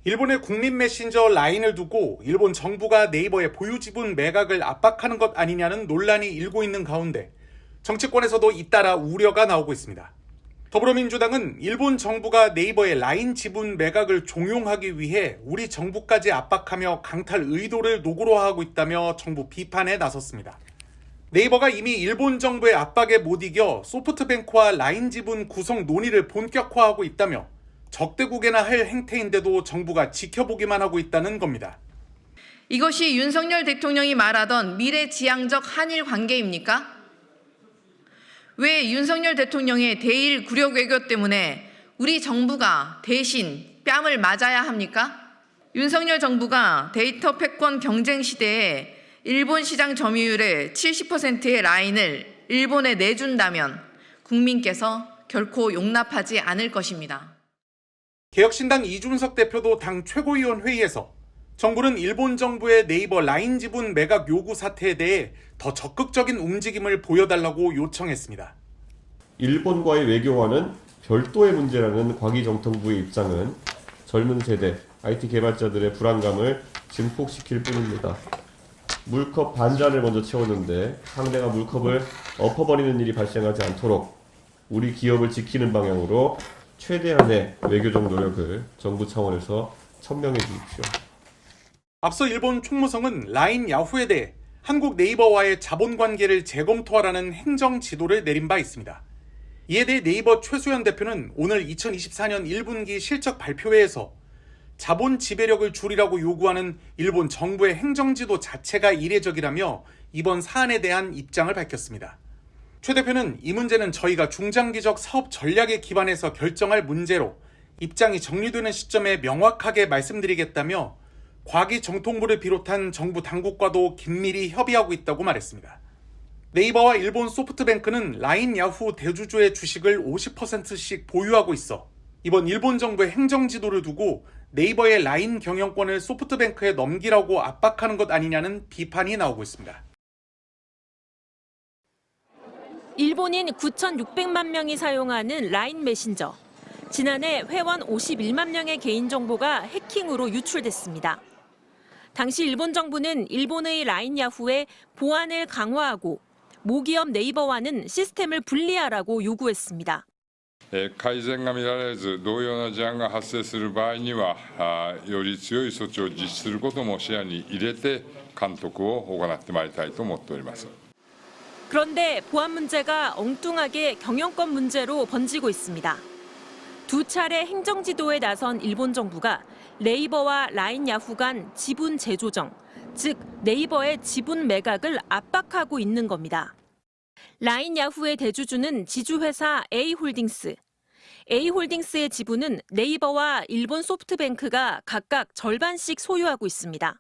일본의 국민 메신저 라인을 두고 일본 정부가 네이버의 보유 지분 매각을 압박하는 것 아니냐는 논란이 일고 있는 가운데 정치권에서도 잇따라 우려가 나오고 있습니다. 더불어민주당은 일본 정부가 네이버의 라인 지분 매각을 종용하기 위해 우리 정부까지 압박하며 강탈 의도를 노골화하고 있다며 정부 비판에 나섰습니다. 네이버가 이미 일본 정부의 압박에 못 이겨 소프트뱅크와 라인 지분 구성 논의를 본격화하고 있다며 적대국에나 할 행태인데도 정부가 지켜보기만 하고 있다는 겁니다. 이것이 윤석열 대통령이 말하던 미래지향적 한일 관계입니까? 왜 윤석열 대통령의 대일 굴욕 외교 때문에 우리 정부가 대신 뺨을 맞아야 합니까? 윤석열 정부가 데이터 패권 경쟁 시대에 일본 시장 점유율의 70%의 라인을 일본에 내준다면 국민께서 결코 용납하지 않을 것입니다. 개혁신당 이준석 대표도 당 최고위원 회의에서 정부는 일본 정부의 네이버 라인 지분 매각 요구 사태에 대해 더 적극적인 움직임을 보여달라고 요청했습니다. 일본과의 외교와는 별도의 문제라는 과기정통부의 입장은 젊은 세대, IT 개발자들의 불안감을 증폭시킬 뿐입니다. 물컵 반잔을 먼저 채웠는데 상대가 물컵을 엎어버리는 일이 발생하지 않도록 우리 기업을 지키는 방향으로 최대한의 외교적 노력을 정부 차원에서 천명해 주십시오. 앞서 일본 총무성은 라인 야후에 대해 한국 네이버와의 자본관계를 재검토하라는 행정 지도를 내린 바 있습니다. 이에 대해 네이버 최수연 대표는 오늘 2024년 1분기 실적 발표회에서 자본 지배력을 줄이라고 요구하는 일본 정부의 행정지도 자체가 이례적이라며 이번 사안에 대한 입장을 밝혔습니다. 최 대표는 이 문제는 저희가 중장기적 사업 전략에 기반해서 결정할 문제로 입장이 정리되는 시점에 명확하게 말씀드리겠다며 과기정통부를 비롯한 정부 당국과도 긴밀히 협의하고 있다고 말했습니다. 네이버와 일본 소프트뱅크는 라인 야후 대주주의 주식을 50%씩 보유하고 있어 이번 일본 정부의 행정지도를 두고 네이버의 라인 경영권을 소프트뱅크에 넘기라고 압박하는 것 아니냐는 비판이 나오고 있습니다. 일본인 9,600만 명이 사용하는 라인 메신저. 지난해 회원 51만 명의 개인정보가 해킹으로 유출됐습니다. 당시 일본 정부는 일본의 라인 야후에 보안을 강화하고 모기업 네이버와는 시스템을 분리하라고 요구했습니다. 改善が見られず同様な事案が発生する場合にはより強い措置を実施することも視野に入れて監督を行ってまいりたいと思っております. 그런데 보안 문제가 엉뚱하게 경영권 문제로 번지고 있습니다. 두 차례 행정지도에 나선 일본 정부가 네이버와 라인 야후 간 지분 재조정, 즉 네이버의 지분 매각을 압박하고 있는 겁니다. 라인 야후의 대주주는 지주회사 A홀딩스. A홀딩스의 지분은 네이버와 일본 소프트뱅크가 각각 절반씩 소유하고 있습니다.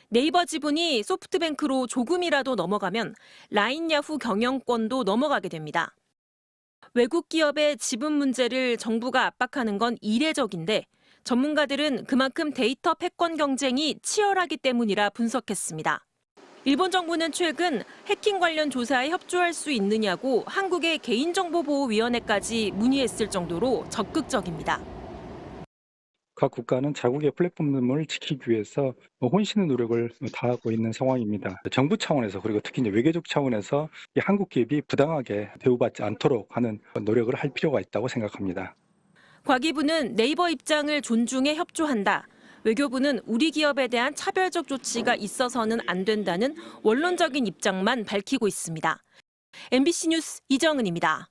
네이버 지분이 소프트뱅크로 조금이라도 넘어가면 라인 야후 경영권도 넘어가게 됩니다. 외국 기업의 지분 문제를 정부가 압박하는 건 이례적인데 전문가들은 그만큼 데이터 패권 경쟁이 치열하기 때문이라 분석했습니다. 일본 정부는 최근 해킹 관련 조사에 협조할 수 있느냐고 한국의 개인정보보호위원회까지 문의했을 정도로 적극적입니다. 각 국가는 자국의 플랫폼을 지키기 위해서 혼신의 노력을 다하고 있는 상황입니다. 정부 차원에서 그리고 특히 이제 외교적 차원에서 이 한국 기업이 부당하게 대우받지 않도록 하는 노력을 할 필요가 있다고 생각합니다. 과기부는 네이버 입장을 존중해 협조한다. 외교부는 우리 기업에 대한 차별적 조치가 있어서는 안 된다는 원론적인 입장만 밝히고 있습니다. MBC 뉴스 이정은입니다.